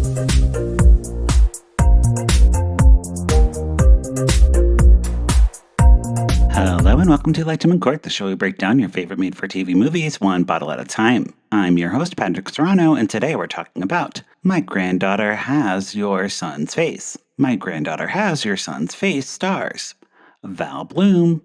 Hello and welcome to Uncorked, the show we break down your favorite made-for-TV movies one bottle at a time. I'm your host, Patrick Serrano, and today we're talking about My Granddaughter Has Your Son's Face. My Granddaughter Has Your Son's Face stars Val Bloom,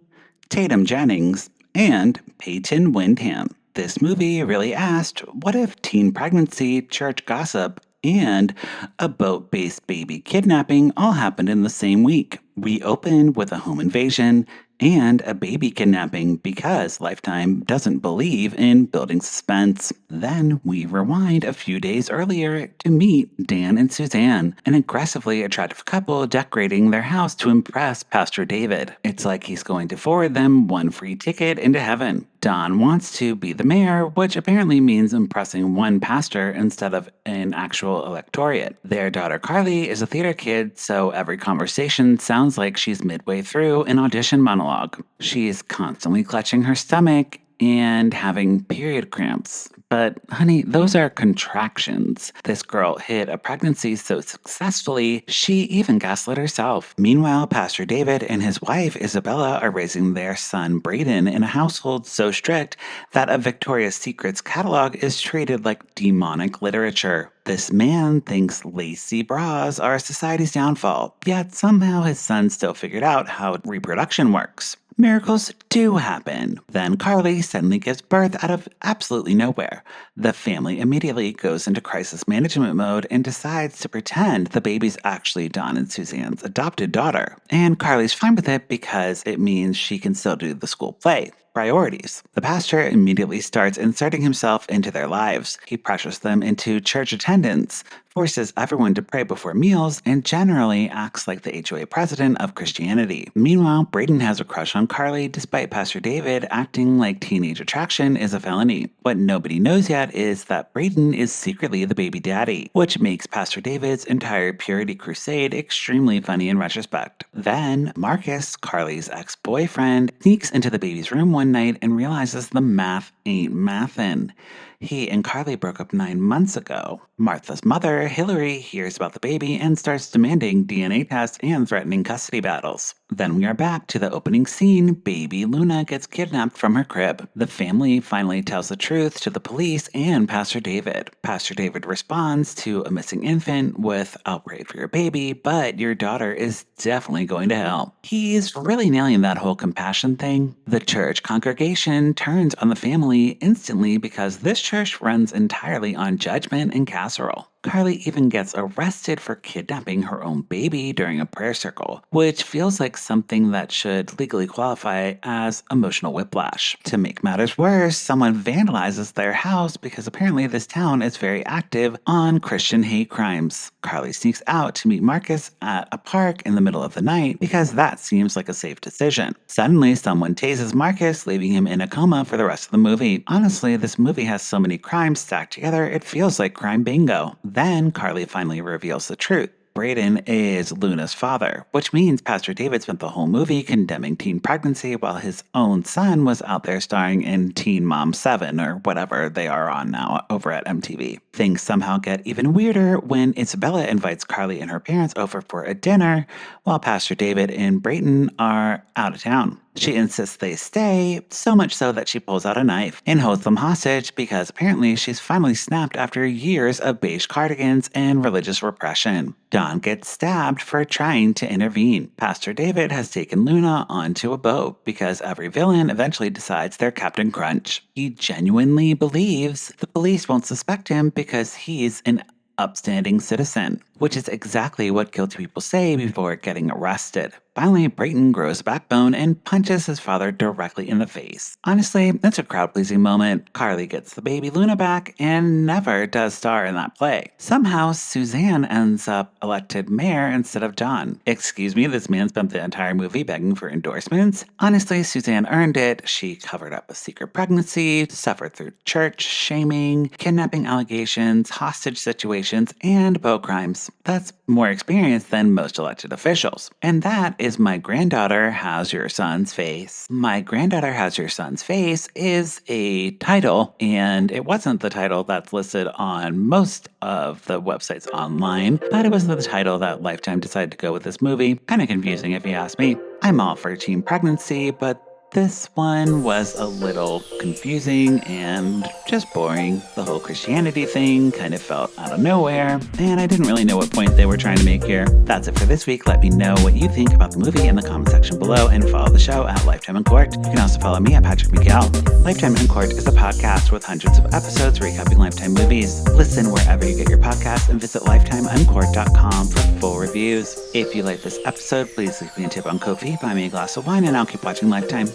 Tatum Jennings, and Peyton Windham. This movie really asked, what if teen pregnancy, church gossip, and a boat-based baby kidnapping all happened in the same week? We open with a home invasion and a baby kidnapping because Lifetime doesn't believe in building suspense. Then we rewind a few days earlier to meet Dan and Suzanne, an aggressively attractive couple decorating their house to impress Pastor David. It's like he's going to forward them one free ticket into heaven. Don wants to be the mayor, which apparently means impressing one pastor instead of an actual electorate. Their daughter Carly is a theater kid, so every conversation sounds like she's midway through an audition monologue. She's constantly clutching her stomach and having period cramps. But honey, those are contractions. This girl hid a pregnancy so successfully, she even gaslit herself. Meanwhile, Pastor David and his wife Isabella are raising their son Braden in a household so strict that a Victoria's Secret's catalog is treated like demonic literature. This man thinks lacy bras are society's downfall, yet somehow his son still figured out how reproduction works. Miracles do happen. Then Carly suddenly gives birth out of absolutely nowhere. The family immediately goes into crisis management mode and decides to pretend the baby's actually Don and Suzanne's adopted daughter. And Carly's fine with it because it means she can still do the school play. Priorities. The pastor immediately starts inserting himself into their lives. He pressures them into church attendance, forces everyone to pray before meals, and generally acts like the HOA president of Christianity. Meanwhile, Braden has a crush on Carly despite Pastor David acting like teenage attraction is a felony. What nobody knows yet is that Braden is secretly the baby daddy, which makes Pastor David's entire purity crusade extremely funny in retrospect. Then, Marcus, Carly's ex-boyfriend, sneaks into the baby's room one night and realizes the math ain't mathin'. He and Carly broke up 9 months ago. Martha's mother, Hillary, hears about the baby and starts demanding DNA tests and threatening custody battles. Then we are back to the opening scene. Baby Luna gets kidnapped from her crib. The family finally tells the truth to the police and Pastor David. Pastor David responds to a missing infant with, "I'll pray for your baby, but your daughter is definitely going to hell." He's really nailing that whole compassion thing. The church congregation turns on the family instantly because this church runs entirely on judgment and casserole. Carly even gets arrested for kidnapping her own baby during a prayer circle, which feels like something that should legally qualify as emotional whiplash. To make matters worse, someone vandalizes their house because apparently this town is very active on Christian hate crimes. Carly sneaks out to meet Marcus at a park in the middle of the night because that seems like a safe decision. Suddenly, someone tases Marcus, leaving him in a coma for the rest of the movie. Honestly, this movie has so many crimes stacked together, it feels like crime bingo. Then Carly finally reveals the truth. Braden is Luna's father, which means Pastor David spent the whole movie condemning teen pregnancy while his own son was out there starring in Teen Mom 7 or whatever they are on now over at MTV. Things somehow get even weirder when Isabella invites Carly and her parents over for a dinner while Pastor David and Braden are out of town. She insists they stay, so much so that she pulls out a knife and holds them hostage because apparently she's finally snapped after years of beige cardigans and religious repression. Don gets stabbed for trying to intervene. Pastor David has taken Luna onto a boat because every villain eventually decides they're Captain Crunch. He genuinely believes the police won't suspect him because he's an upstanding citizen, which is exactly what guilty people say before getting arrested. Finally, Brayton grows a backbone and punches his father directly in the face. Honestly, it's a crowd-pleasing moment. Carly gets the baby Luna back and never does star in that play. Somehow, Suzanne ends up elected mayor instead of Don. Excuse me, this man spent the entire movie begging for endorsements? Honestly, Suzanne earned it. She covered up a secret pregnancy, suffered through church shaming, kidnapping allegations, hostage situations, and boat crimes. Yes, that's more experience than most elected officials. And that is My Granddaughter Has Your Son's Face. My Granddaughter Has Your Son's Face is a title, and it wasn't the title that's listed on most of the websites online, but it was the title that Lifetime decided to go with this movie. Kind of confusing if you ask me. I'm all for teen pregnancy, but this one was a little confusing and just boring. The whole Christianity thing kind of felt out of nowhere, and I didn't really know what point they were trying to make here. That's it for this week. Let me know what you think about the movie in the comment section below, and follow the show at Lifetime Uncorked. You can also follow me at Patrick Miguel. Lifetime Uncorked is a podcast with hundreds of episodes recapping Lifetime movies. Listen wherever you get your podcasts and visit lifetimeuncorked.com for full reviews. If you like this episode, please leave me a tip on Ko-fi, buy me a glass of wine, and I'll keep watching Lifetime.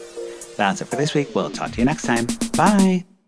That's it for this week. We'll talk to you next time. Bye!